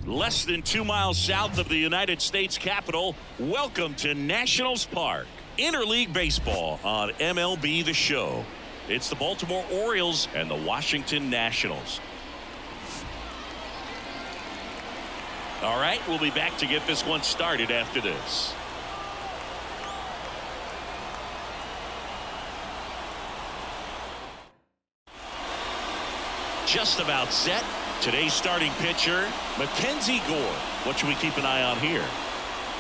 Less than 2 miles south of the United States Capitol, welcome to Nationals Park. Interleague Baseball on MLB The Show. It's the Baltimore Orioles and the Washington Nationals. All right, we'll be back to get this one started after this. Just about set. Today's starting pitcher, Mackenzie Gore. What should we keep an eye on here?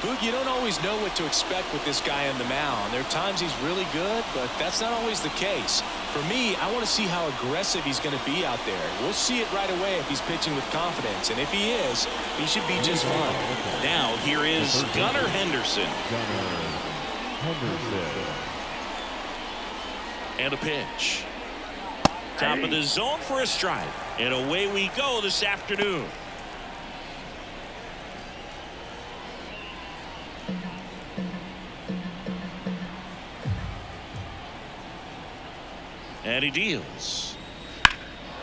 Boog, you don't always know what to expect with this guy on the mound. There are times he's really good, but that's not always the case. For me, I want to see how aggressive he's going to be out there. We'll see it right away if he's pitching with confidence, and if he is, he should be just fine. Now here is Gunnar Henderson. And a pitch. Top of the zone for a strike. And away we go this afternoon. And he deals.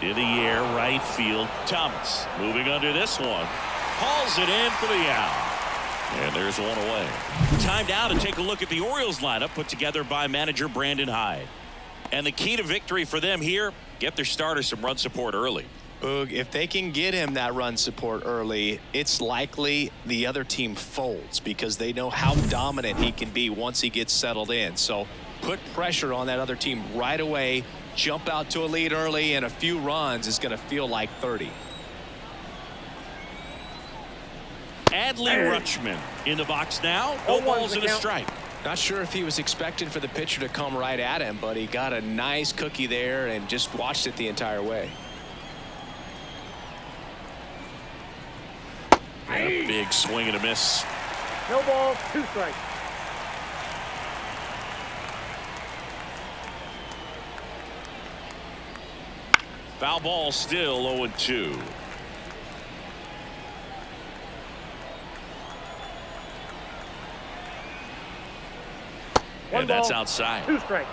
In the air, right field. Thomas moving under this one. Hauls it in for the out. And there's one away. Time now to take a look at the Orioles lineup put together by manager Brandon Hyde. And the key to victory for them here, get their starter some run support early. Boog, if they can get him that run support early, it's likely the other team folds because they know how dominant he can be once he gets settled in. So put pressure on that other team right away, jump out to a lead early, and a few runs is going to feel like 30. Adley Rutschman in the box now. No balls and a strike. Not sure if he was expecting for the pitcher to come right at him, but he got a nice cookie there and just watched it the entire way. And a big swing and a miss. No balls, 2 strikes. Foul ball, still 0-2. And that's outside. 2 strikes.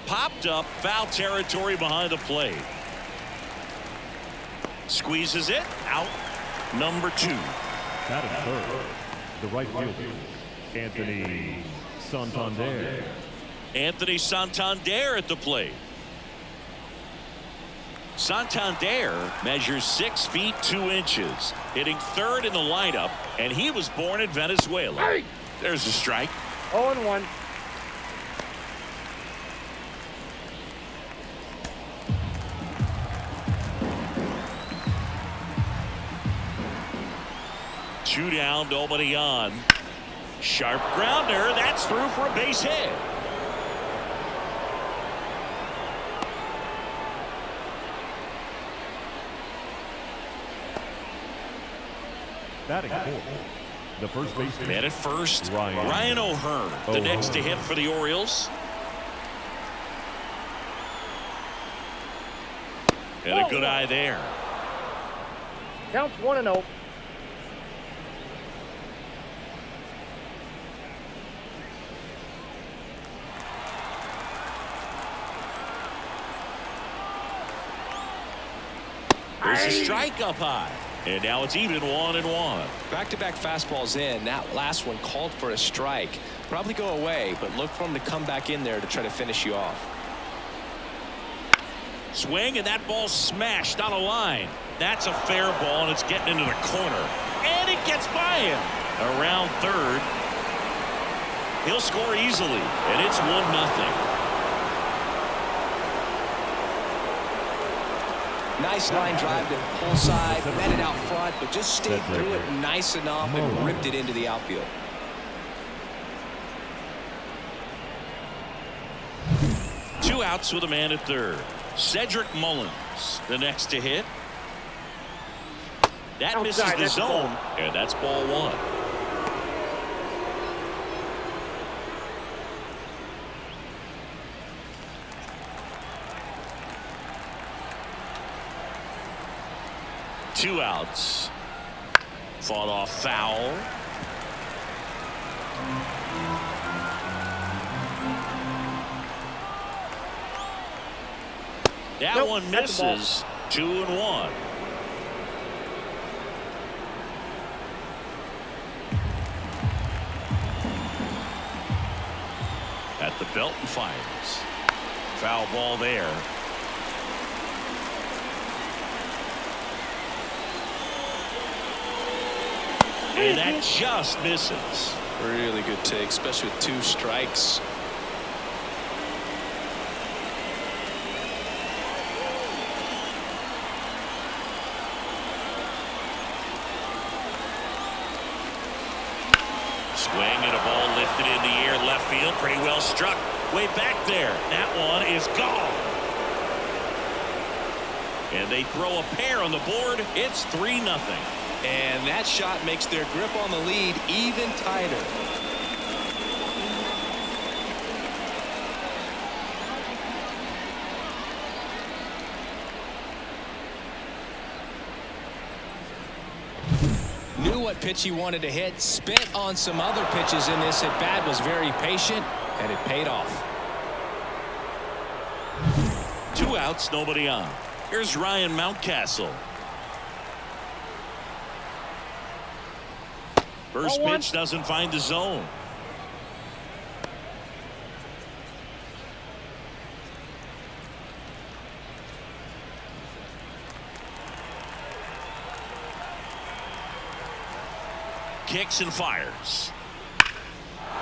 Popped up, foul territory behind the plate. Squeezes it out. Number 2. Batting third, the right fielder, Anthony Santander. Anthony Santander at the plate. Santander measures 6 feet 2 inches, hitting third in the lineup, and he was born in Venezuela. Hey! There's a strike. 0-1. Two down, nobody on. Sharp grounder. That's through for a base hit. Batting fourth, the first baseman. Man at first, Ryan. Ryan O'Hearn, the next to hit for the Orioles. And a good eye there. Counts 1-0. There's a strike up high. And now it's even 1-1. Back-to-back fastballs in. That last one called for a strike. Probably go away, but look for him to come back in there to try to finish you off. Swing, and that ball smashed on a line. That's a fair ball, and it's getting into the corner. And it gets by him. Around third. He'll score easily, and it's 1-0. Nice line drive to pull side, met it out front, but just stayed through it nice enough and ripped it into the outfield. Two outs with a man at third. Cedric Mullins, the next to hit. That misses the zone, and that's ball 1. Two outs. Fought off foul. That Nope, one that's the ball. misses. 2-1. At the belt and fires. Foul ball there. And that just misses. Really good take, especially with 2 strikes. Swing and a ball lifted in the air, left field, pretty well struck. Way back there. That one is gone. And they throw a pair on the board. It's 3-0. And that shot makes their grip on the lead even tighter. Knew what pitch he wanted to hit, spent on some other pitches in this at bat, was very patient, and it paid off. 2 outs, nobody on. Here's Ryan Mountcastle. First pitch doesn't find the zone. Kicks and fires.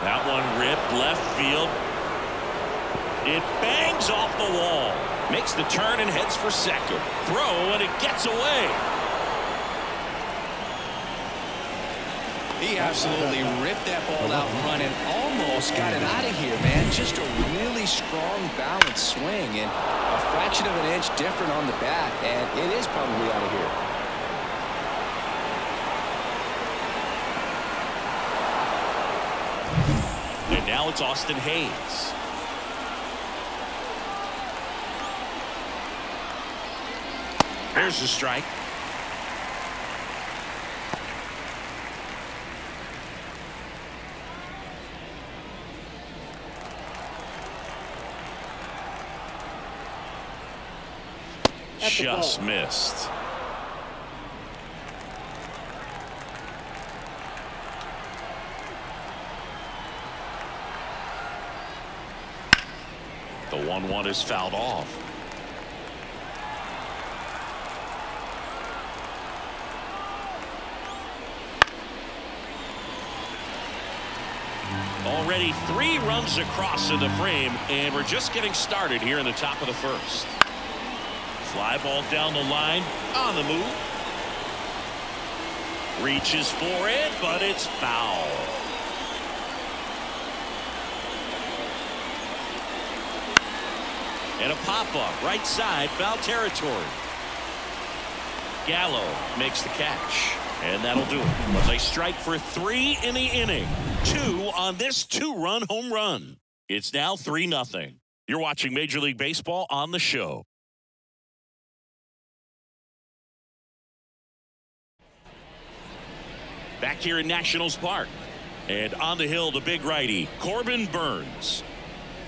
That one ripped left field. It bangs off the wall. Makes the turn and heads for second. Throw and it gets away. He absolutely ripped that ball out front and almost got it out of here, man. Just a really strong balanced swing and a fraction of an inch different on the bat, and it is probably out of here. And now it's Austin Hayes. Here's the strike. Just missed. The 1-1 is fouled off. Already 3 runs across in the frame, and we're just getting started here in the top of the first. Fly ball down the line, on the move. Reaches for it, but it's foul. And a pop-up, right side, foul territory. Gallo makes the catch, and that'll do it. But they strike for 3 in the inning. 2 on this 2-run home run. It's now 3-0. You're watching Major League Baseball on the show. Back here in Nationals Park. And on the hill, the big righty, Corbin Burnes.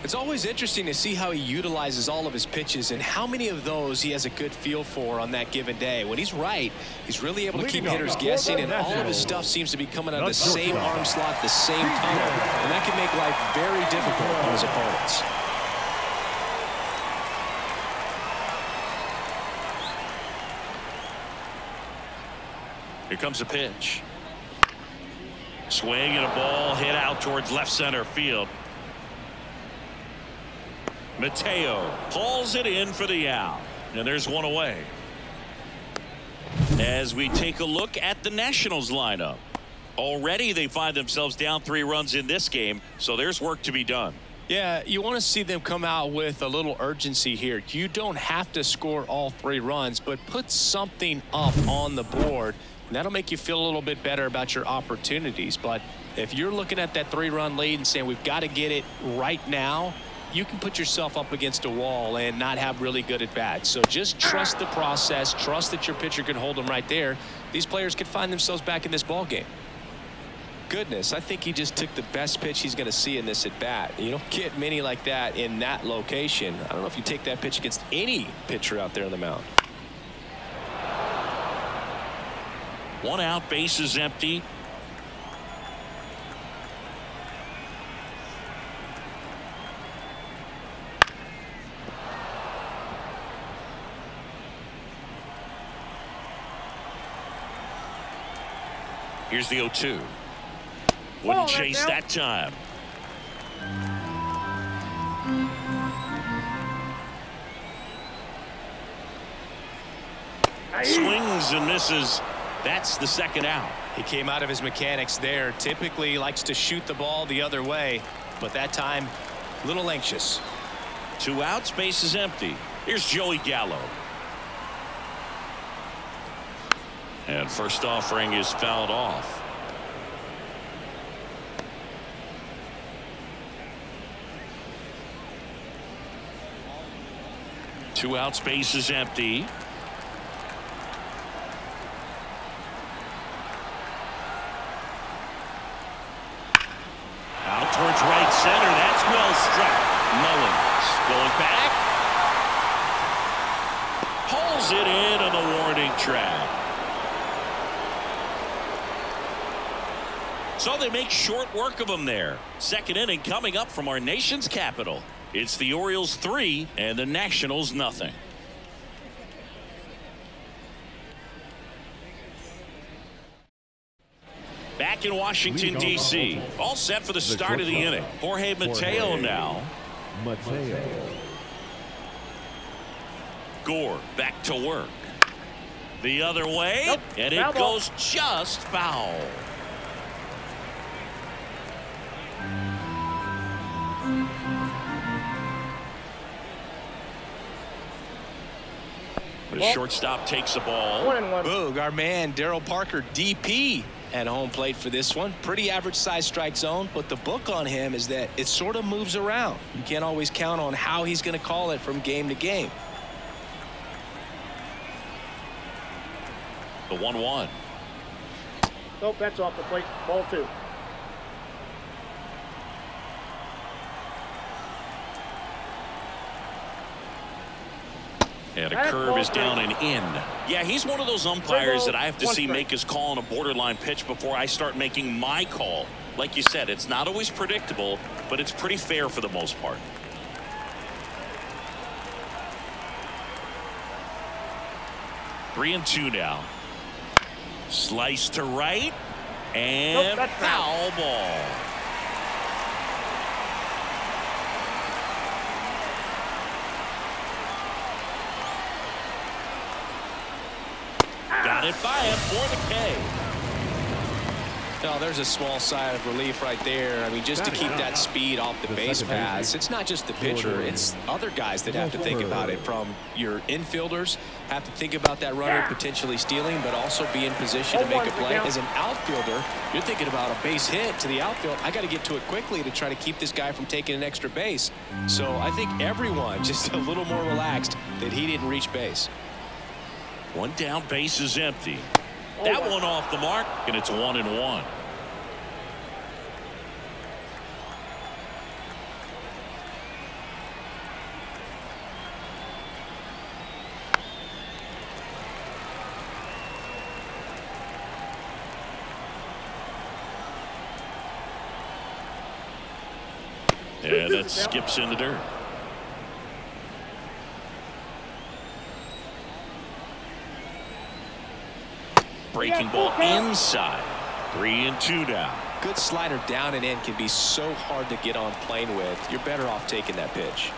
It's always interesting to see how he utilizes all of his pitches and how many of those he has a good feel for on that given day. When he's right, he's really able to keep hitters guessing, and all of his stuff seems to be coming out of the same arm slot, the same tunnel, and that can make life very difficult on his opponents. Here comes a pitch. Swing and a ball hit out towards left center field. Mateo hauls it in for the out. And there's one away. As we take a look at the Nationals lineup. Already they find themselves down 3 runs in this game, so there's work to be done. Yeah, you want to see them come out with a little urgency here. You don't have to score all 3 runs, but put something up on the board. And that'll make you feel a little bit better about your opportunities. But if you're looking at that 3-run lead and saying we've got to get it right now, you can put yourself up against a wall and not have really good at bats. So just trust the process. Trust that your pitcher can hold them right there. These players could find themselves back in this ball game. goodness, I think he just took the best pitch he's going to see in this at bat. You don't get many like that in that location. I don't know if you take that pitch against any pitcher out there on the mound. 1 out, bases empty. Here's the 0-2. Wouldn't chase that time. Swings and misses. That's the 2nd out. He came out of his mechanics there. Typically likes to shoot the ball the other way, but that time a little anxious. 2 outs, bases empty. Here's Joey Gallo. And first offering is fouled off. Two outs, bases empty. Out towards right center. That's well struck. Mullins going back. Pulls it in on the warning track. So they make short work of him there. 2nd inning coming up from our nation's capital. It's the Orioles 3 and the Nationals nothing. Back in Washington, D.C. All set for the start of the inning. Jorge Mateo now. Gore back to work. The other way. Nope. And it goes just foul. The shortstop takes the ball. 1-1. Boog, our man Daryl Parker, DP, at home plate for this one. Pretty average size strike zone, but the book on him is that it sort of moves around. You can't always count on how he's going to call it from game to game. The 1-1. Nope, that's off the plate. Ball 2. And a curve is down and in. Yeah, he's one of those umpires that I have to see make his call on a borderline pitch before I start making my call. Like you said, it's not always predictable, but it's pretty fair for the most part. Three and two now. Slice to right. And nope, foul ball. Got it by him for the K. Oh, there's a small sigh of relief right there. I mean, just to keep that speed off the base paths. It's not just the pitcher. It's other guys that have to think about it. From your infielders, have to think about that runner potentially stealing, but also be in position to make a play. As an outfielder, you're thinking about a base hit to the outfield. I got to get to it quickly to try to keep this guy from taking an extra base. So I think everyone just a little more relaxed that he didn't reach base. One down, base is empty. That one off the mark, and it's 1-1. And that skips in the dirt. Breaking ball inside. 3-2 now. Good slider down and in can be so hard to get on plane with. You're better off taking that pitch.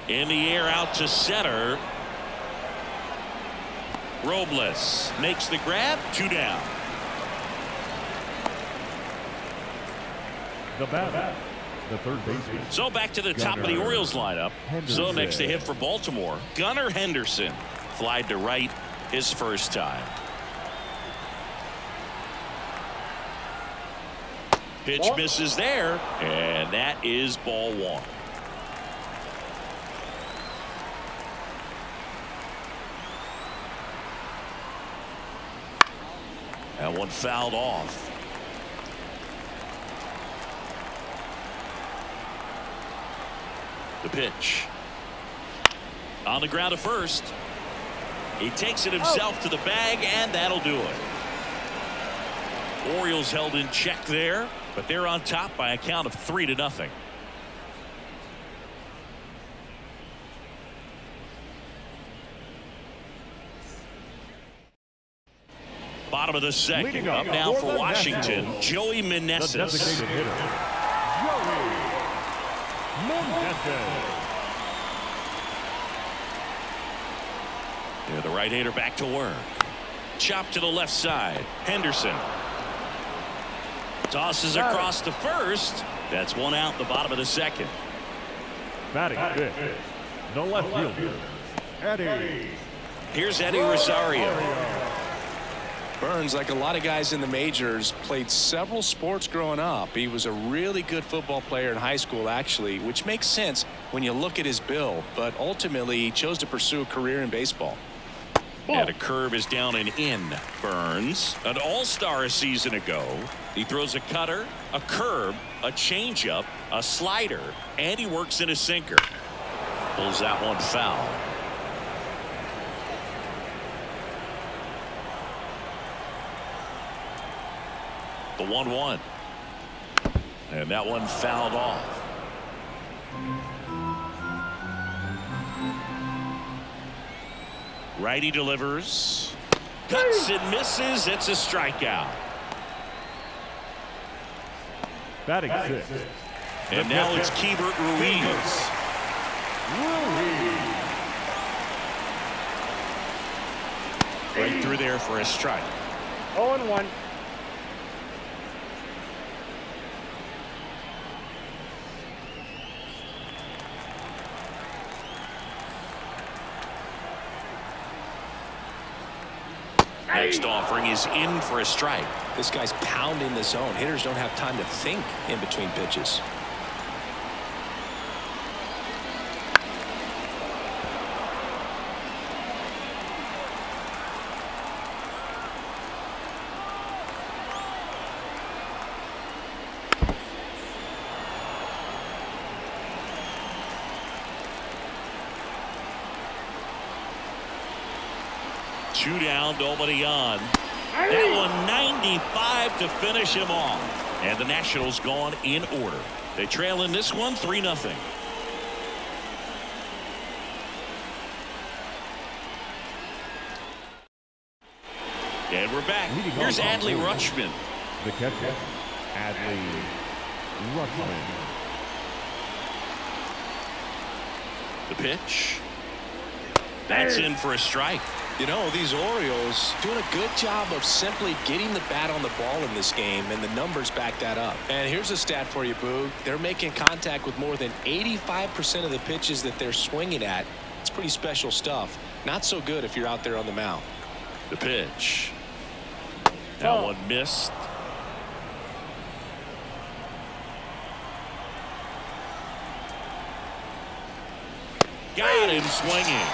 In the air out to center. Robles makes the grab. 2 down. The batter, the third baseman. So back to the top of the Orioles lineup. So next to hit for Baltimore, Gunnar Henderson. Flied to right his first time. Pitch misses there, and that is ball 1. That one fouled off. The pitch. On the ground at first. He takes it himself to the bag, and that'll do it. Orioles held in check there, but they're on top by a count of 3-0. Bottom of the second. Up now for Washington, Joey Meneses. The designated hitter, Joey Meneses. Yeah, the right-hander back to work. Chop to the left side. Henderson tosses across to first. That's one out in the bottom of the second. Batting fifth, the left fielder, Eddie. Here's Eddie Rosario. Burns, like a lot of guys in the majors, played several sports growing up. He was a really good football player in high school, actually, which makes sense when you look at his bill. But ultimately, he chose to pursue a career in baseball. And a curve is down and in. Burns, an all-star a season ago. He throws a cutter, a curve, a changeup, a slider, and he works in a sinker. Pulls that one foul. The 1-1. And that one fouled off. Righty delivers. Cuts and misses. It's a strikeout. Batting sixth. And now it's Keibert Ruiz. Right through there for a strike. 0-1. Next offering is in for a strike. This guy's pounding the zone. Hitters don't have time to think in between pitches. Two down, nobody on. That one 95 to finish him off. And the Nationals gone in order. They trail in this one 3-0. And we're back. Here's Adley Rutschman. The catcher, Adley Rutschman. The pitch. That's in for a strike. You know, these Orioles doing a good job of simply getting the bat on the ball in this game, and the numbers back that up. And here's a stat for you, Boog. They're making contact with more than 85% of the pitches that they're swinging at. It's pretty special stuff. Not so good if you're out there on the mound. The pitch. That one missed. Got him swinging.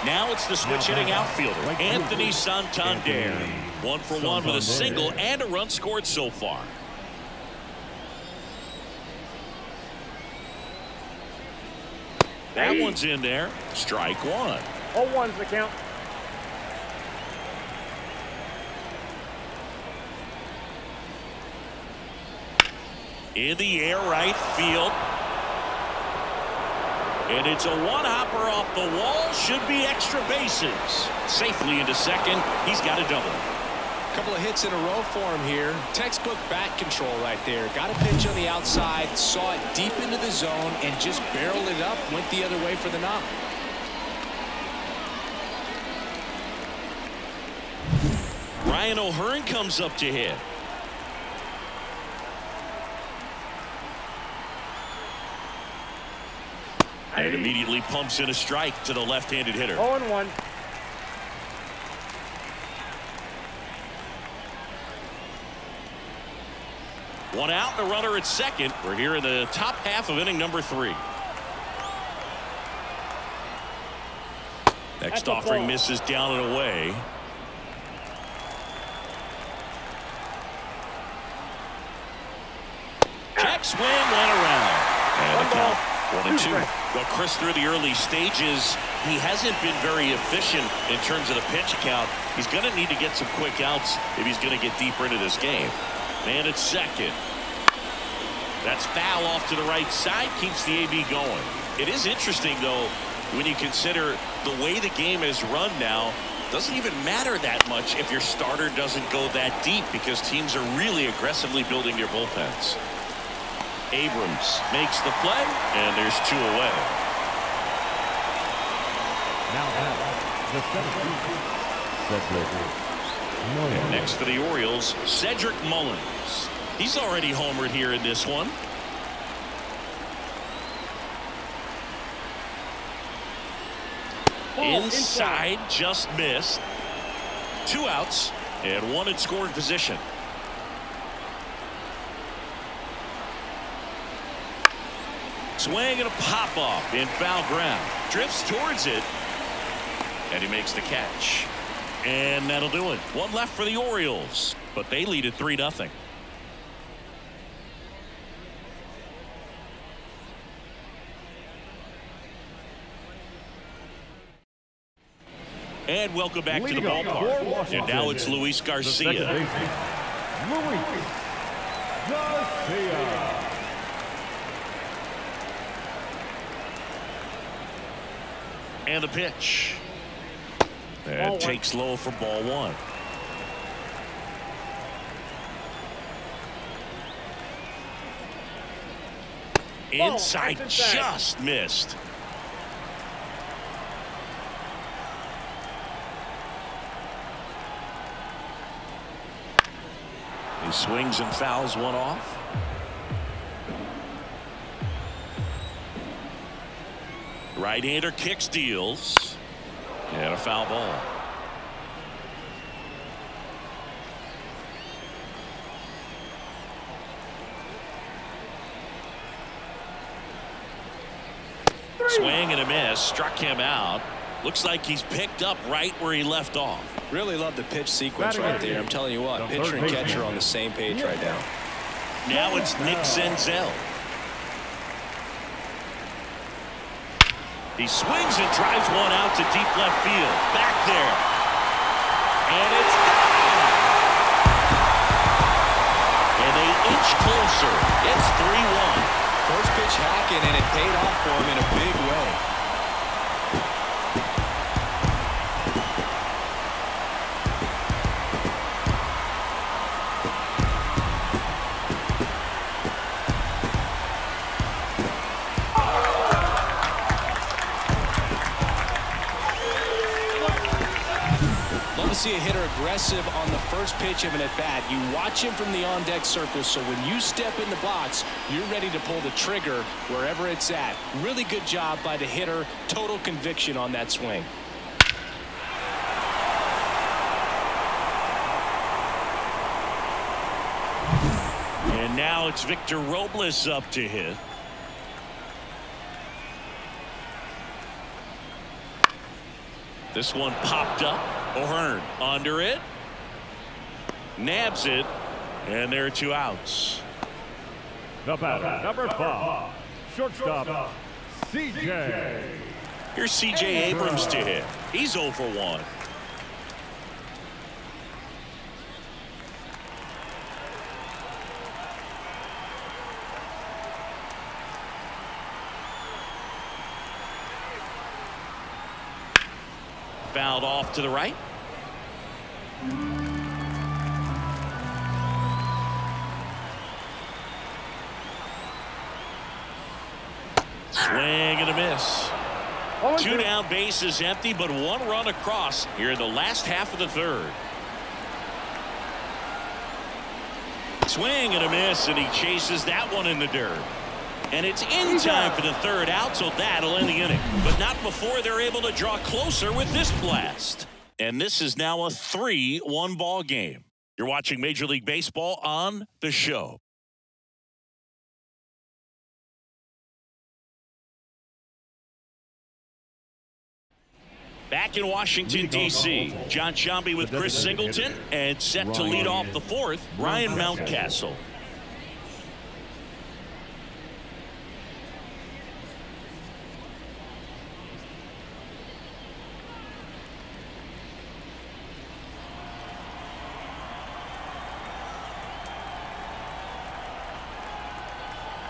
Now it's the switch-hitting outfielder, Anthony Santander. 1 for 1 with a single and a run scored so far. That one's in there. Strike one. 0-1's the count. In the air, right field. And it's a one-hopper off the wall. Should be extra bases. Safely into second. He's got a double. A couple of hits in a row for him here. Textbook bat control right there. Got a pitch on the outside, saw it deep into the zone, and just barreled it up. Went the other way for the knock. Ryan O'Hearn comes up to hit. And immediately pumps in a strike to the left-handed hitter. 0-1. One out and a runner at second. We're here in the top half of inning number 3. Next offering misses down and away. Check swing went around. And the count 1-2. Well, Chris, through the early stages, he hasn't been very efficient in terms of the pitch count. He's going to need to get some quick outs if he's going to get deeper into this game. Man at second. That's foul off to the right side. Keeps the AB going. It is interesting, though, when you consider the way the game is run now. Doesn't even matter that much if your starter doesn't go that deep because teams are really aggressively building their bullpens. Abrams makes the play, and there's 2 away. Now the 17th. And next for the Orioles, Cedric Mullins. He's already homered here in this one. Inside, just missed. 2 outs, and 1 in scoring position. Swing and a pop-off in foul ground. Drifts towards it, and he makes the catch. And that'll do it. 1 left for the Orioles, but they lead at 3-0. And welcome back to the ballpark. And now it's Luis Garcia. Luis Garcia. And the pitch. And takes low for ball 1. Inside, just missed. He swings and fouls 1 off. Right-hander kicks, deals, and a foul ball. Swing and a miss, struck him out. Looks like he's picked up right where he left off. Really love the pitch sequence right there. I'm telling you what, pitcher and catcher on the same page right now. Now it's Nick Senzel. He swings and drives 1 out to deep left field. Back there. And it's gone. And they inch closer. It's 3-1. First pitch hacking, and it paid off for him in a big way. See a hitter aggressive on the first pitch of an at-bat. You watch him from the on-deck circle, so when you step in the box, you're ready to pull the trigger wherever it's at. Really good job by the hitter. Total conviction on that swing. And now it's Victor Robles up to hit. This one popped up. O'Hearn under it. Nabs it. And there are 2 outs. The batter, number 5, shortstop, C.J. Here's C.J. Abrams to hit. He's 0 for 1. Fouled off to the right. Swing and a miss. 2 down, bases empty, but 1 run across here in the last half of the 3rd. Swing and a miss, and he chases that one in the dirt. And it's in time for the 3rd out, so that'll end the inning. But not before they're able to draw closer with this blast. And this is now a 3-1 ball game. You're watching Major League Baseball on The Show. Back in Washington, D.C., John Sciambi with Chris Singleton, and set to lead off the fourth, Ryan Mountcastle.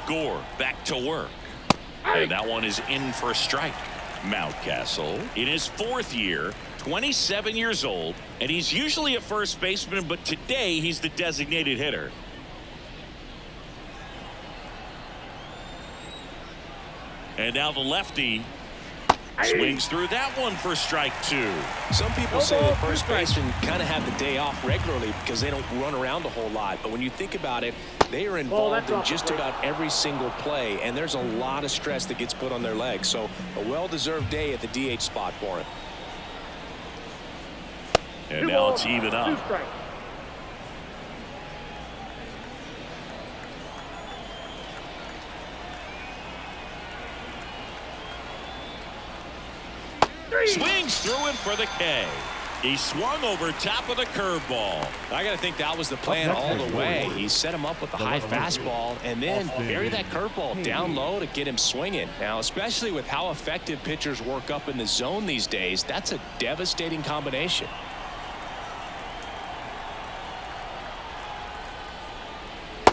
Gore back to work. And that one is in for a strike. Mountcastle in his fourth year, 27 years old, and he's usually a first baseman, but today he's the designated hitter. And now the lefty swings through that one for strike two. Some people say that first basemen kind of have the day off regularly because they don't run around a whole lot. But when you think about it, they are involved in just about every single play, and there's a lot of stress that gets put on their legs. So a well-deserved day at the DH spot for him. And now it's even up. Swings through it for the K. He swung over top of the curveball. I got to think that was the plan all the way. He set him up with a high fastball and then buried that curveball down low to get him swinging. Now, especially with how effective pitchers work up in the zone these days, that's a devastating combination.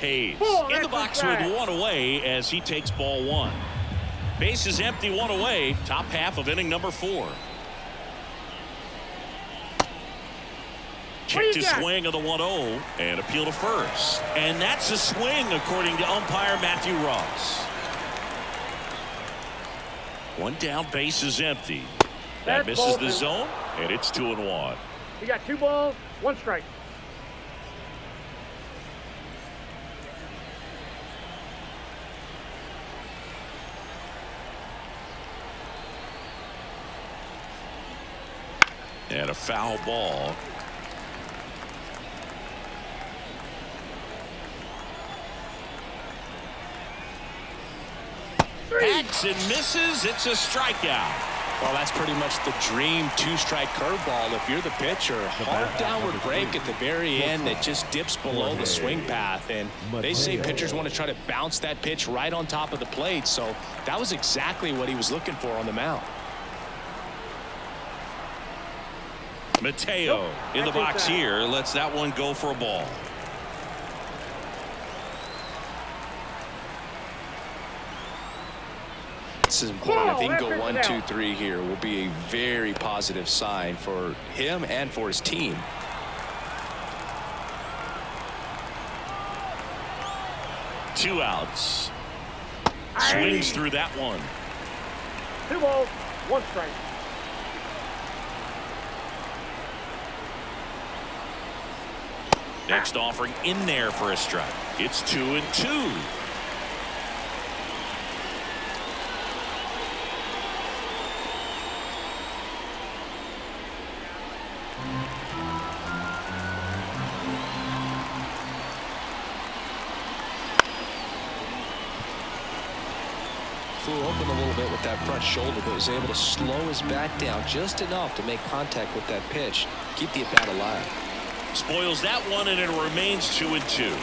Hayes in the box with one away as he takes ball one. Base is empty, one away. Top half of inning number 4. Checked his swing of the 1-0 and appeal to first. And that's a swing according to umpire Matthew Ross. One down, base is empty. That misses the zone, and it's 2-1. You got 2 balls, 1 strike. And a foul ball. Hacks and misses. It's a strikeout. Well, that's pretty much the dream 2-strike curveball if you're the pitcher. Hard downward break at the very end that just dips below the swing path. And they say pitchers want to try to bounce that pitch right on top of the plate. So that was exactly what he was looking for on the mound. Mateo in the box here lets that one go for a ball. This is important. If he can go 1, 2, 3 here, will be a very positive sign for him and for his team. Two outs. Swings through that one. 2 balls, 1 strike. Next offering in there for a strike. It's 2-2. Flew open a little bit with that front shoulder, but was able to slow his back down just enough to make contact with that pitch. Keep the at-bat alive. Spoils that one, and it remains 2-2.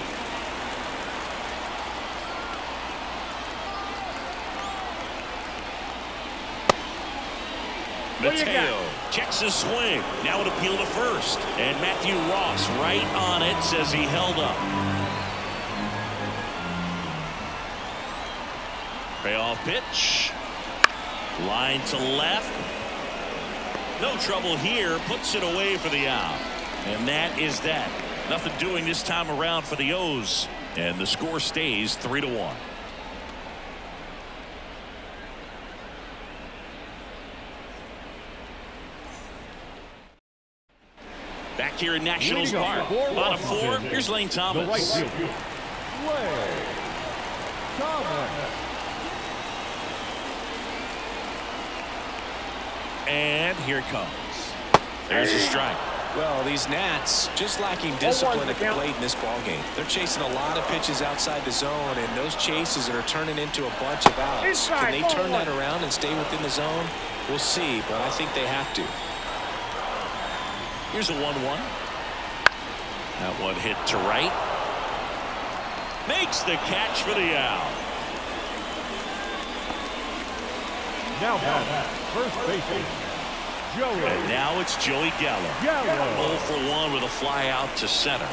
Mateo checks his swing. Now an appeal to first. And Matthew Ross right on it, says he held up. Payoff pitch. Line to left. No trouble here. Puts it away for the out. And that is that. Nothing doing this time around for the O's. And the score stays 3-1. Back here in Nationals Park. Bottom 4. Here's Lane Thomas. The right field. Lane Thomas. And here it comes. There's a strike. Well, these Nats just lacking discipline at the plate in this ballgame. They're chasing a lot of pitches outside the zone, and those chases are turning into a bunch of outs. Can they turn that around and stay within the zone? We'll see, but I think they have to. Here's a 1-1. That one hit to right. Makes the catch for the out. Now back, first baseman, Joey. And now it's Joey Gallo. 0 for 1 with a fly out to center.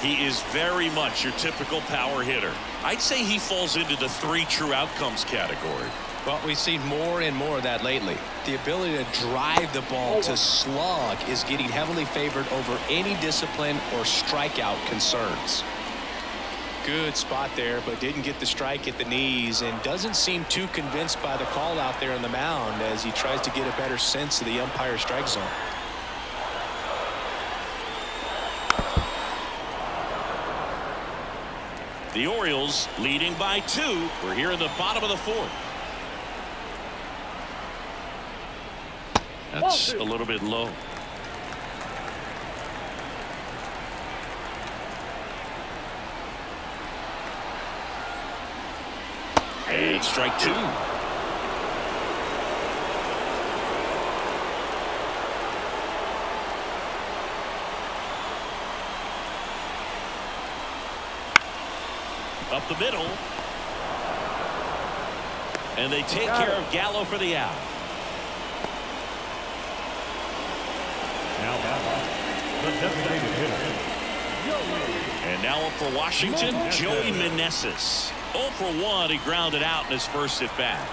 He is very much your typical power hitter. I'd say he falls into the 3 true outcomes category. Well, we've seen more and more of that lately. The ability to drive the ball to slug is getting heavily favored over any discipline or strikeout concerns. Good spot there, but didn't get the strike at the knees and doesn't seem too convinced by the call out there on the mound as he tries to get a better sense of the umpire's strike zone. The Orioles leading by 2. We're here in the bottom of the 4th. That's a little bit low. And strike 2. Up the middle. And they take care of Gallo for the out. Now the designated hitter, Joey. And now up for Washington, Joey Meneses. 0 for 1, he grounded out in his first at bat.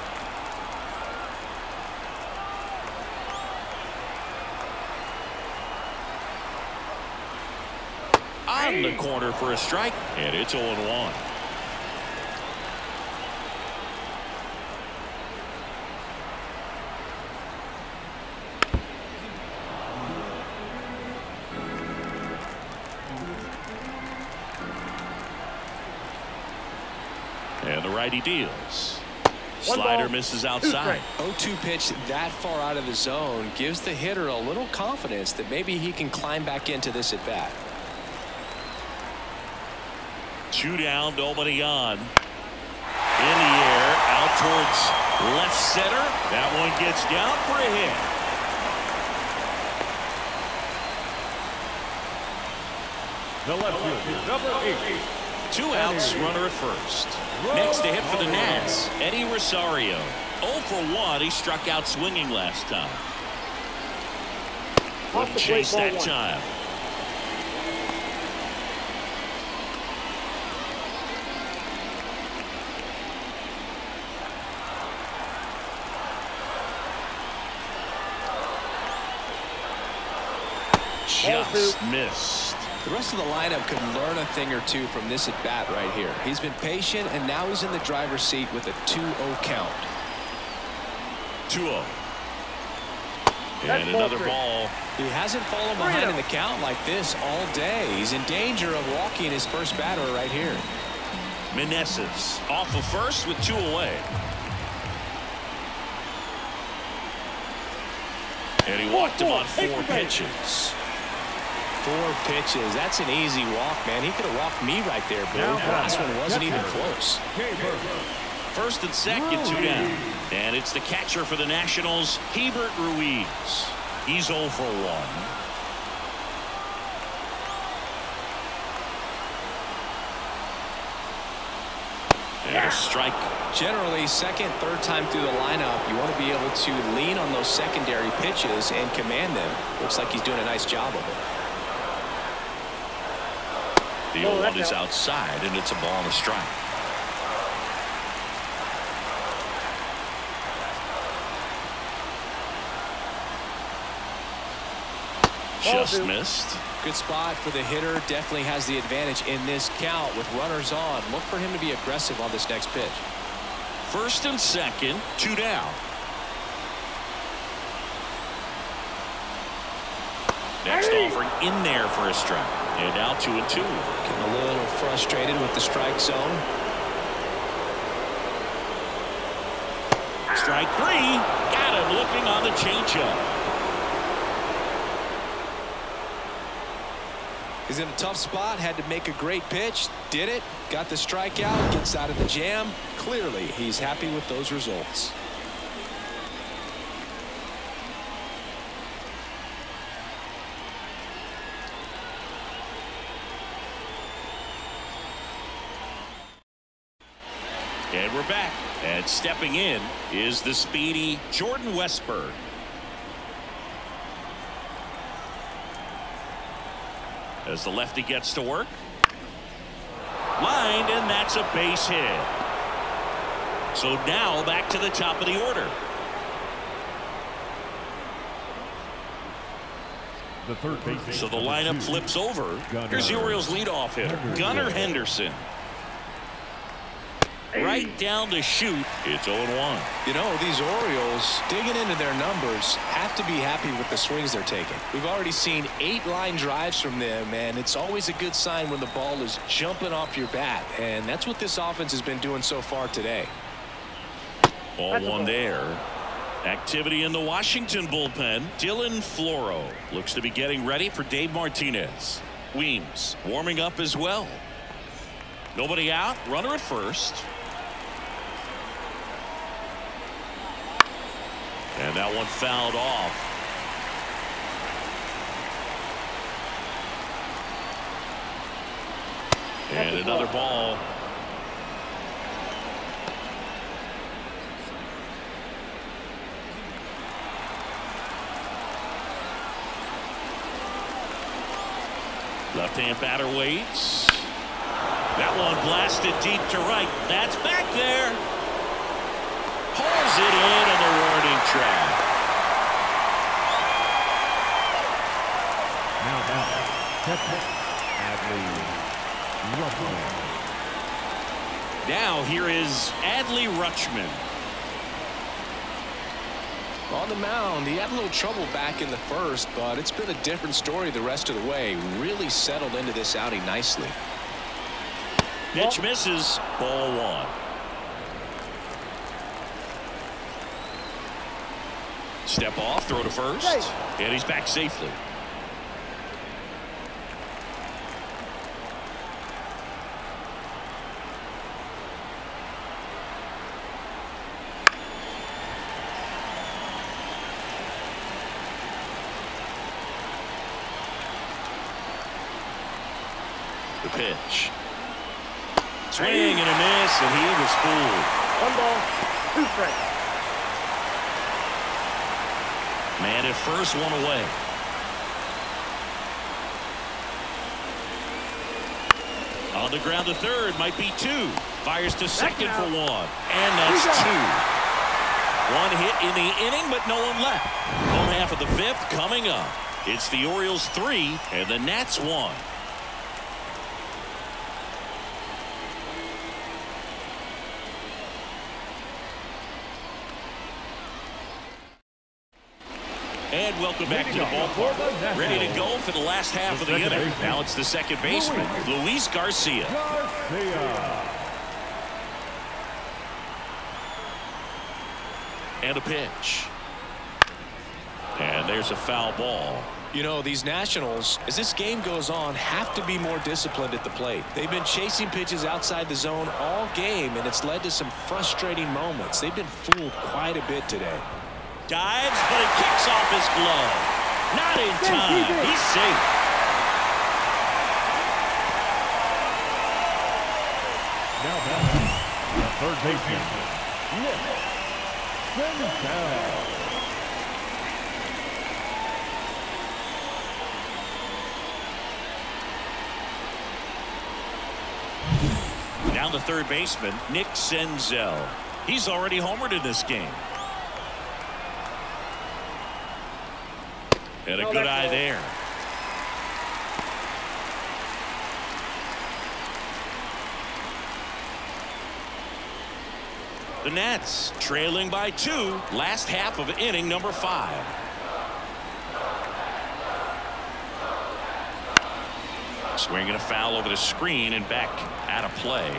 On the corner for a strike, and it's 0-1. And the righty deals. Slider misses outside. 0-2 pitch that far out of the zone gives the hitter a little confidence that maybe he can climb back into this at bat. 2 down, nobody on. In the air, out towards left center. That one gets down for a hit. The left fielder, number 8. 2 outs, runner at first. Next to hit for the Nats, Eddie Rosario. 0 for 1, he struck out swinging last time. Wouldn't chase that time. Just missed. The rest of the lineup could learn a thing or two from this at bat right here. He's been patient, and now he's in the driver's seat with a 2-0 count. 2-0. And another ball. He hasn't fallen behind in the count like this all day. He's in danger of walking his first batter right here. Meneses off of first with 2 away. And he walked him on 4 pitches. 4 pitches. That's an easy walk, man. He could have walked me right there, Bill. The last one wasn't even close. First and second, 2 down. And it's the catcher for the Nationals, Keibert Ruiz. He's 0 for 1. And a strike. Generally, second, third time through the lineup, you want to be able to lean on those secondary pitches and command them. Looks like he's doing a nice job of it. The 0-1 is outside, and it's a ball and a strike. Just missed. Good spot for the hitter. Definitely has the advantage in this count with runners on. Look for him to be aggressive on this next pitch. First and second, 2 down. Next offering in there for a strike. And now 2-2. Getting a little frustrated with the strike zone. Strike 3. Got him looking on the changeup. He's in a tough spot, had to make a great pitch, did it, got the strikeout, gets out of the jam. Clearly, he's happy with those results. And we're back. And stepping in is the speedy Jordan Westburg. As the lefty gets to work. Lined, and that's a base hit. So now back to the top of the order. The third baseman. So the lineup flips over. Here's the Orioles leadoff hitter, Gunnar Henderson. Right down to shoot. It's 0-1. You know, these Orioles, digging into their numbers, have to be happy with the swings they're taking. We've already seen 8 line drives from them, and it's always a good sign when the ball is jumping off your bat, and that's what this offense has been doing so far today. Ball one there. Activity in the Washington bullpen. Dylan Floro looks to be getting ready for Dave Martinez. Weems warming up as well. Nobody out. Runner at first. And that one fouled off. And another ball. Left-hand batter waits. That one blasted deep to right. That's back there. Hauls it in on the warning track. Now Adley Rutschman. Now here is Adley Rutschman. On the mound, he had a little trouble back in the first, but it's been a different story the rest of the way. Really settled into this outing nicely. Pitch misses. Ball one. Step off, throw to first, and he's back safely. The pitch. Swing and a miss, and he was fooled. 1 ball, 2 strikes. Man at first, one away. On the ground to third, might be 2. Fires to second for 1. And that's 2. 1 hit in the inning, but no one left. Home half of the 5th coming up. It's the Orioles 3 and the Nats 1. And welcome back to the ballpark. Ready to go for the last half of the inning. Now it's the second baseman, Luis Garcia. And a pitch. And there's a foul ball. You know, these Nationals, as this game goes on, have to be more disciplined at the plate. They've been chasing pitches outside the zone all game, and it's led to some frustrating moments. They've been fooled quite a bit today. Dives, but it kicks off his glove. Not in time. He's safe. Now the third baseman, Nick Senzel. Down the third baseman, Nick Senzel. He's already homered in this game. And a good eye there. The Nats trailing by 2. Last half of inning number 5. Swinging a foul over the screen and back out of play.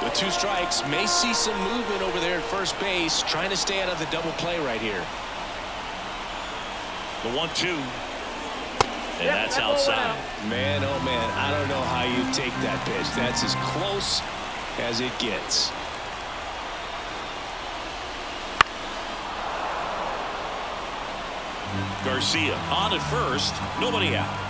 The 2 strikes. May see some movement over there at first base, trying to stay out of the double play right here. The 1-2. And that's outside. Man, oh man, I don't know how you take that pitch. That's as close as it gets. Garcia on at first, nobody out.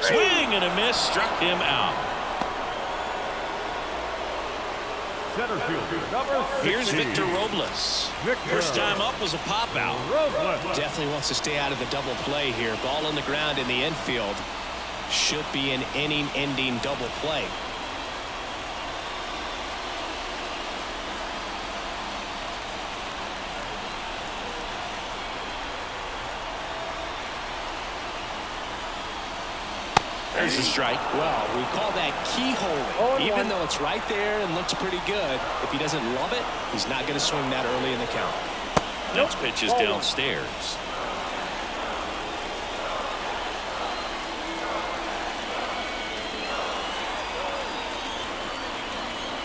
Swing and a miss, struck him out. Center fielder, number 16. Here's Victor Robles. First time up was a pop out. Robles. Definitely wants to stay out of the double play here. Ball on the ground in the infield. Should be an inning-ending double play. There's a strike. Well, we call that keyhole. Even though it's right there and looks pretty good, if he doesn't love it, he's not going to swing that early in the count. Next pitch is downstairs.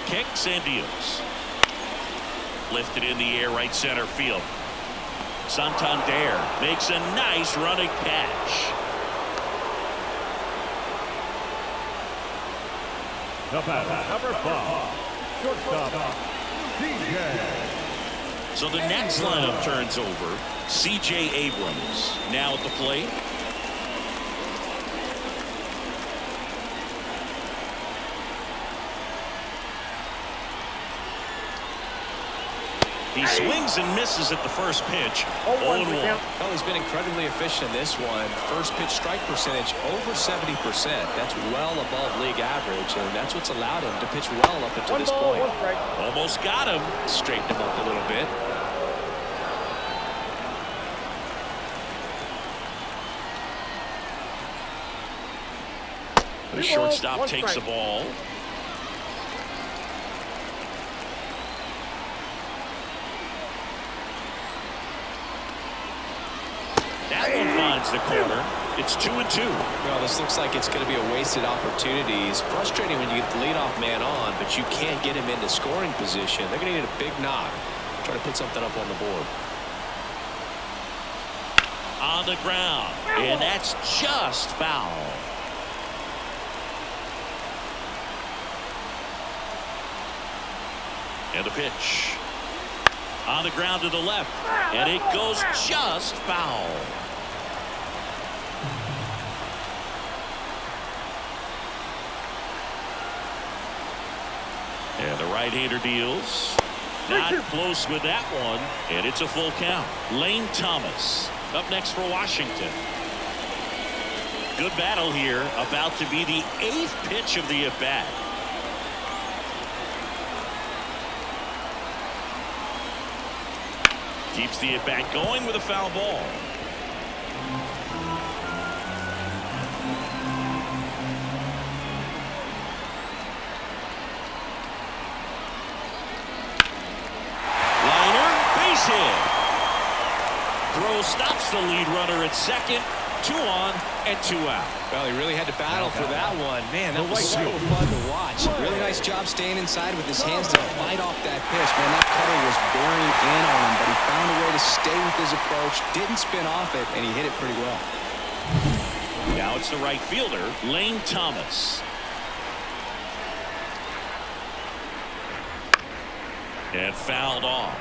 Kicks and deals. Lifted in the air, right center field. Santander makes a nice running catch. The batter, number 5, shortstop, C.J. So the next lineup turns over. C.J. Abrams now at the plate. He swings and misses at the first pitch. 0-1. Well, he's been incredibly efficient in this one. First pitch strike percentage over 70%. That's well above league average, and that's what's allowed him to pitch well up until this point. Almost got him. Straightened him up a little bit. The shortstop takes the ball. That one finds the corner. It's 2-2. Well, this looks like it's going to be a wasted opportunity. It's frustrating when you get the leadoff man on, but you can't get him into scoring position. They're going to need a big knock. Try to put something up on the board. On the ground, and that's just foul. And the pitch. On the ground to the left, and it goes just foul. And the right-hander deals. Not close with that one, and it's a full count. Lane Thomas up next for Washington. Good battle here, about to be the 8th pitch of the at-bat. Keeps the at-bat going with a foul ball. Liner, base hit. Throw stops the lead runner at second. 2 on and 2 out. Well, he really had to battle for that one. Man, that was so fun to watch. Really nice job staying inside with his hands to fight off that pitch. Man, that cutter was bearing in on him, but he found a way to stay with his approach, didn't spin off it, and he hit it pretty well. Now it's the right fielder, Lane Thomas. And fouled off.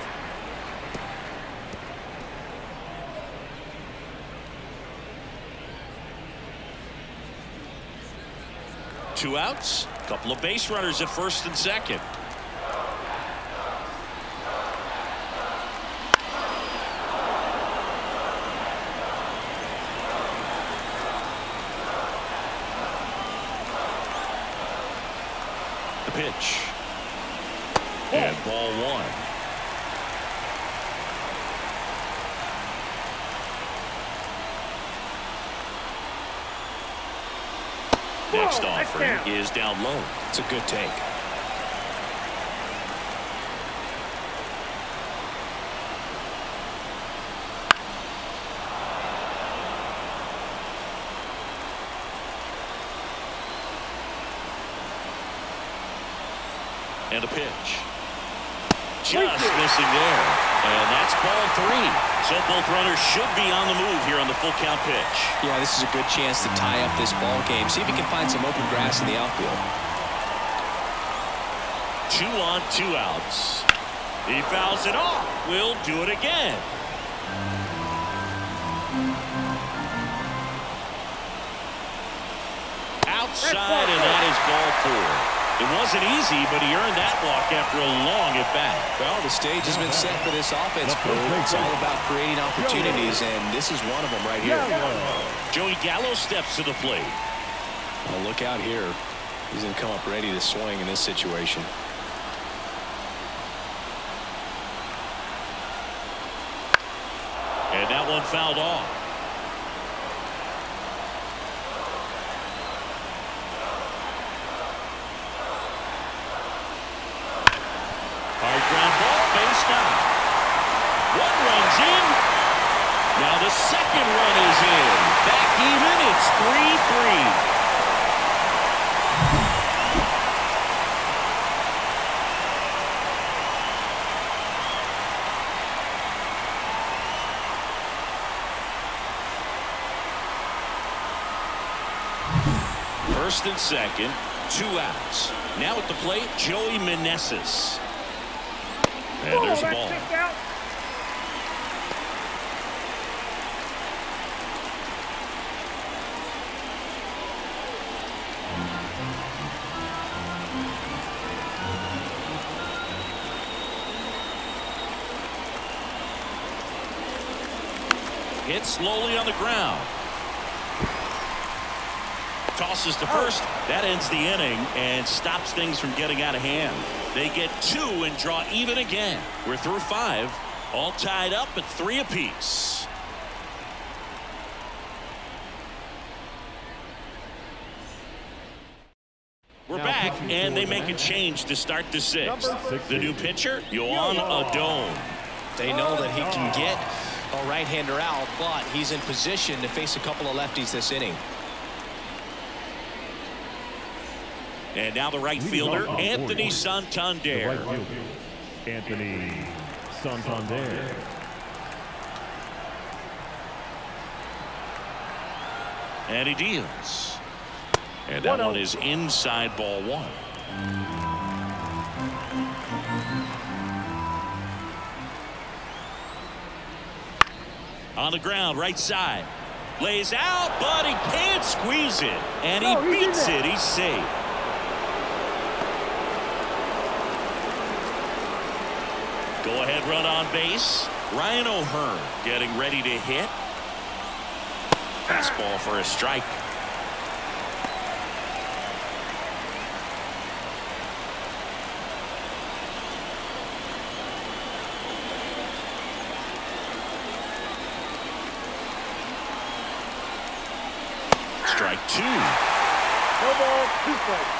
Two outs, a couple of base runners at first and second. The pitch. And ball 1. Next offering is down low. It's a good take. And a pitch. Just missing there. And that's ball 3. So both runners should be on the move here on the full count pitch. Yeah, this is a good chance to tie up this ball game. See if he can find some open grass in the outfield. 2 on, 2 outs. He fouls it off. We'll do it again. Outside, and that is ball 4. It wasn't easy, but he earned that walk after a long at-bat. Well, the stage has been set for this offense, Boog. It's all about creating opportunities, and this is one of them right here. Joey Gallo steps to the plate. Well, look out here. He's going to come up ready to swing in this situation. And that one fouled off. Hard ground ball, base down. 1 run's in. Now the second run is in. Back even, it's 3-3. First and second, 2 outs. Now at the plate, Joey Meneses. And there's a ball. Hit slowly on the ground. Tosses to first. That ends the inning and stops things from getting out of hand. They get 2 and draw even again. We're through 5, all tied up at 3 apiece. We're back, and they make a change to start the 6th. The new pitcher, Yohan Adon. They know that he can get a right-hander out, but he's in position to face a couple of lefties this inning. And now the right fielder, Anthony Santander. Anthony Santander. And he deals. And that one is inside ball 1. On the ground, right side. Lays out, but he can't squeeze it. And he beats it. He's safe. Go ahead run on base. Ryan O'Hearn getting ready to hit. Fastball for a strike. Strike 2. No ball, 2 strikes.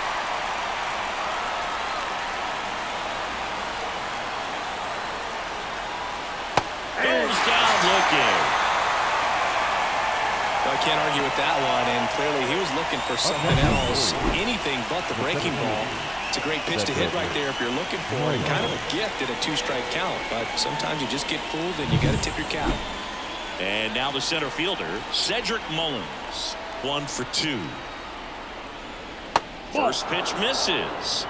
Goes down looking. Well, I can't argue with that one, and clearly he was looking for something else, anything but the breaking ball. It's a great pitch to hit right there if you're looking for it. Kind of a gift at a 2-strike count, but sometimes you just get fooled and you got to tip your cap. And now the center fielder, Cedric Mullins. 1 for 2. First pitch misses.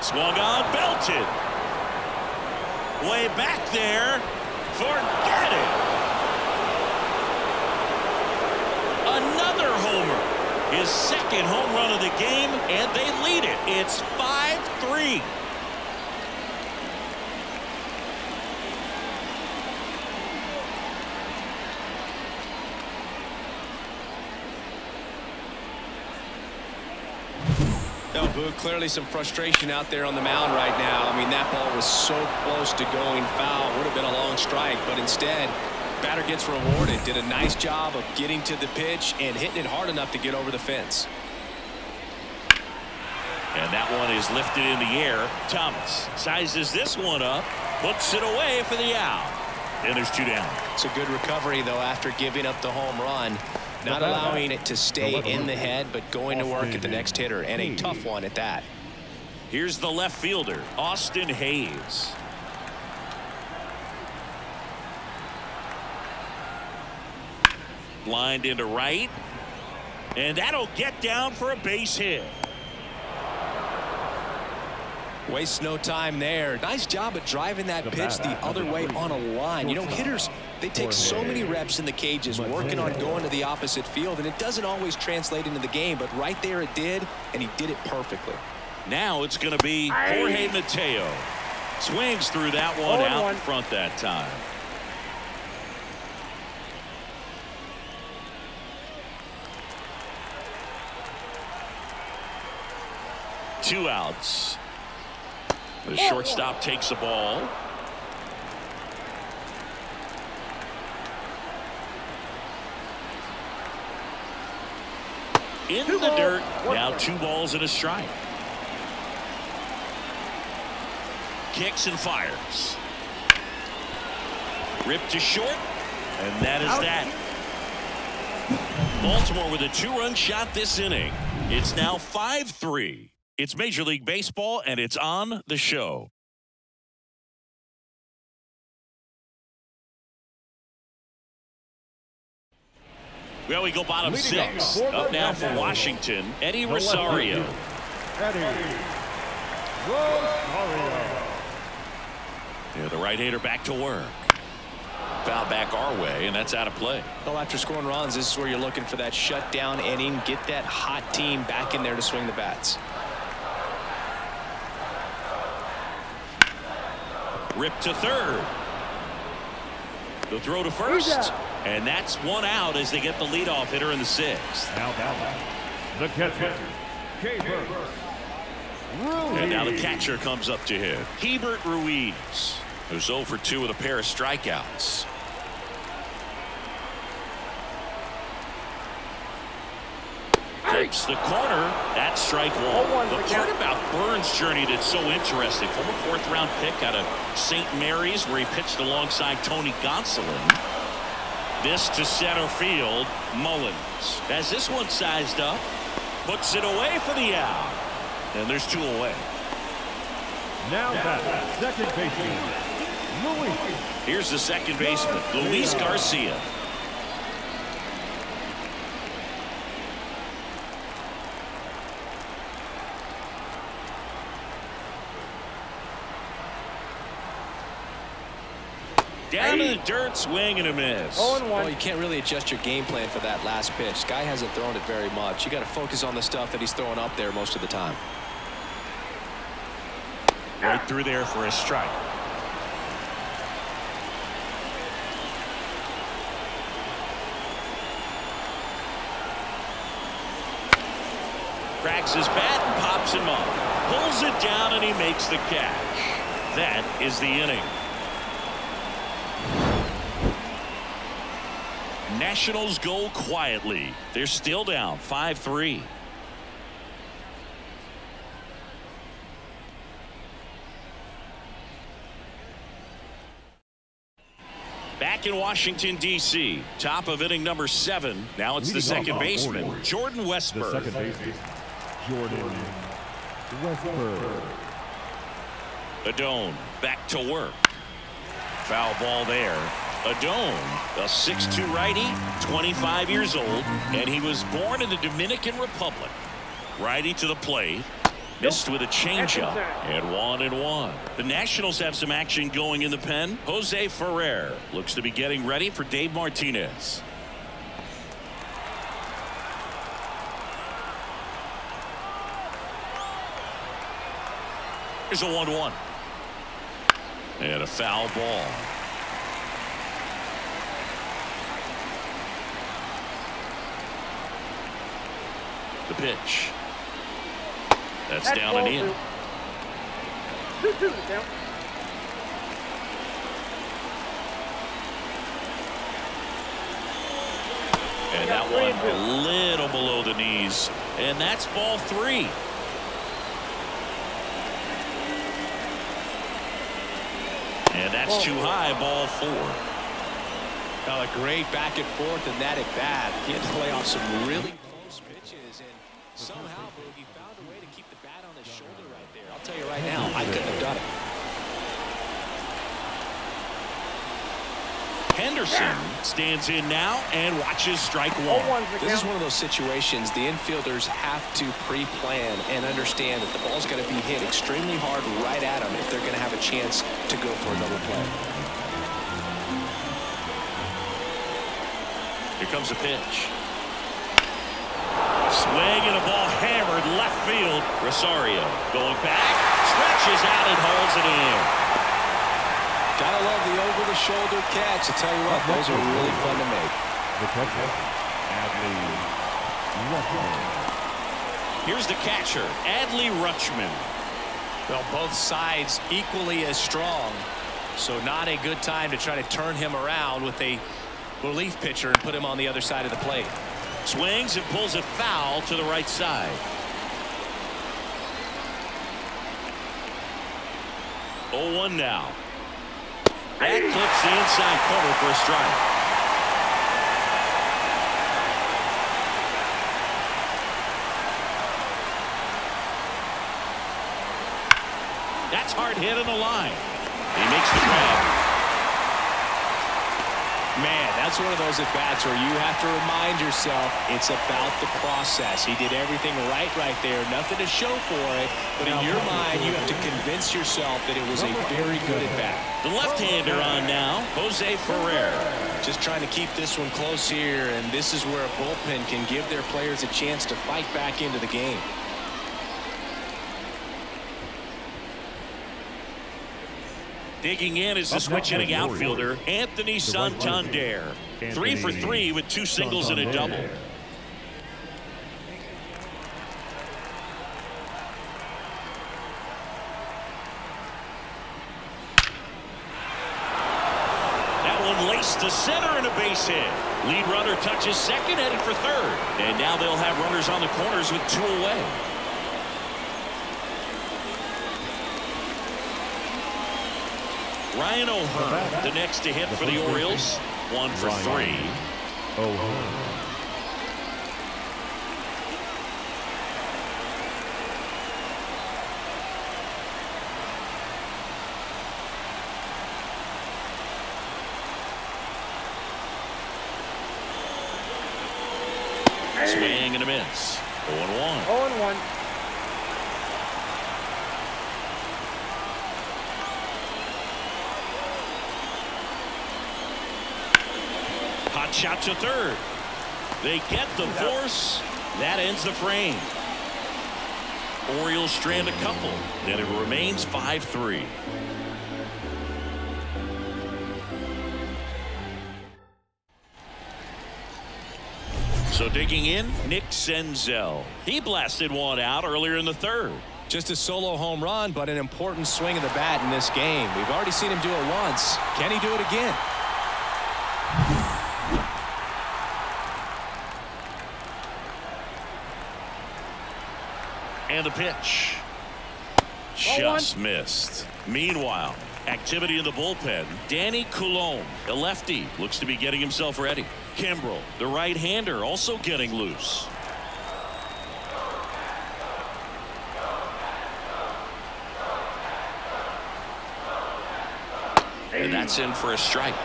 Swung on, belted. Way back there. Forget it. Another homer. His second home run of the game, and they lead it. It's 5-3. No, Boog, clearly some frustration out there on the mound right now. I mean, that ball was so close to going foul. Would have been a long strike, but instead, batter gets rewarded. Did a nice job of getting to the pitch and hitting it hard enough to get over the fence. And that one is lifted in the air. Thomas sizes this one up, puts it away for the out. And there's 2 down. It's a good recovery, though, after giving up the home run. Not allowing it to stay in the head, but going to work at the next hitter, and a tough one at that. Here's the left fielder, Austin Hayes. Lined into right. And that'll get down for a base hit. Wastes no time there. Nice job of driving that pitch the other way on a line. You know, hitters, they take so many reps in the cages working on going to the opposite field, and it doesn't always translate into the game, but right there it did, and he did it perfectly. Now it's going to be Jorge Mateo. Swings through that one out in front that time. Two outs. The shortstop takes the ball. In the dirt. Now 2 balls and a strike. Kicks and fires. Ripped to short. And that is that. Baltimore with a 2-run shot this inning. It's now 5-3. It's Major League Baseball, and it's on the show. Well, we go bottom 6. Up now for Washington, Eddie Rosario. Yeah, the right-hander back to work. Foul back our way, and that's out of play. Well, after scoring runs, this is where you're looking for that shutdown inning. Get that hot team back in there to swing the bats. Ripped to third. The throw to first. And that's 1 out as they get the leadoff hitter in the 6th. Now the catcher, Keibert Ruiz. And now the catcher comes up to hit. Keibert Ruiz, who's 0 for 2 with a pair of strikeouts. Takes the corner. That's strike 1. The part about Burns' journey that's so interesting. Former 4th-round pick out of St. Mary's, where he pitched alongside Tony Gonsolin. This to center field. Mullins has this one sized up. Puts it away for the out. And there's 2 away. Now that second baseman, Luis. Here's the second baseman, Luis Garcia. Down to the dirt, swing and a miss. Well, you can't really adjust your game plan for that last pitch. Guy hasn't thrown it very much. You got to focus on the stuff that he's throwing up there most of the time. Right through there for a strike. Cracks his bat and pops him up. Pulls it down and he makes the catch. That is the inning. Nationals go quietly. They're still down 5-3. Back in Washington, D.C. Top of inning number 7. Now it's the second baseman, Jordan Westburg. The second baseman, Jordan Westburg. Adone back to work. Foul ball there. Adone, a 6'2 righty, 25 years old, and he was born in the Dominican Republic. Righty to the plate. Missed with a changeup, and 1-1. The Nationals have some action going in the pen. Jose Ferrer looks to be getting ready for Dave Martinez. Here's a 1-1. And a foul ball. The pitch. That's down and in. 2-2 the count. And that one a little below the knees. And that's ball 3. That's too high, ball 4. A great back and forth in that at bat. He had to play off some really close pitches, and somehow Boogie found a way to keep the bat on his shoulder right there. I'll tell you right now, I couldn't have done it. Henderson stands in now and watches strike 1. This is one of those situations the infielders have to pre-plan and understand that the ball's going to be hit extremely hard right at them if they're going to have a chance to go for a double play. Here comes a pitch. Swing and a ball hammered left field. Rosario going back, stretches out and hauls it in. Gotta love the over-the-shoulder catch. I tell you what, those are really fun to make. The catcher, Adley Rutschman. Here's the catcher, Adley Rutschman. Well, both sides equally as strong, so not a good time to try to turn him around with a relief pitcher and put him on the other side of the plate. Swings and pulls it foul to the right side. Oh, 1 now. That clips the inside corner for a strike. That's hard hit on the line. He makes the grab. Man, that's one of those at-bats where you have to remind yourself it's about the process. He did everything right there. Nothing to show for it. But in your mind, you have to convince yourself that it was a very good at-bat. The left-hander on now, Jose Ferrer. Just trying to keep this one close here, and this is where a bullpen can give their players a chance to fight back into the game. Digging in is the switch-hitting outfielder, Anthony Santander. 3 for 3 with 2 singles and a double. That one laced to center and a base hit. Lead runner touches second, headed for third. And now they'll have runners on the corners with 2 away. Ryan O'Hearn, the next to hit for the Orioles. 1 for 3. Swing and a miss. 0-1. 0-1. Hot shot to third. They get the force. That ends the frame. Orioles strand a couple. Then it remains 5-3. So digging in, Nick Senzel. He blasted one out earlier in the third. Just a solo home run, but an important swing of the bat in this game. We've already seen him do it once. Can he do it again? And the pitch. Just missed. Meanwhile, activity in the bullpen. Danny Coulombe, a lefty, looks to be getting himself ready. Kimbrel, the right-hander, also getting loose. And that's in for a strike.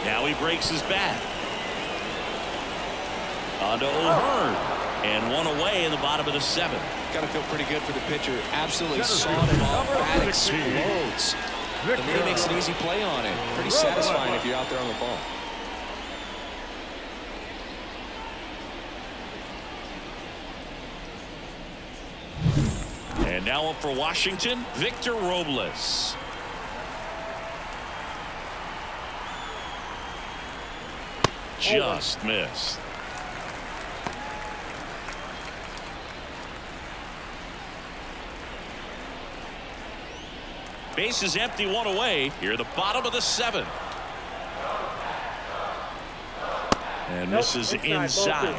Now he breaks his bat. On to O'Hearn. And one away in the bottom of the 7th. Got to feel pretty good for the pitcher. Absolutely sawed it off. Bat explodes. The lead makes an easy play on it. Pretty satisfying if you're out there on the ball. And now up for Washington, Victor Robles. Just missed. Base is empty, one away. Here, the bottom of the 7th. And this is inside.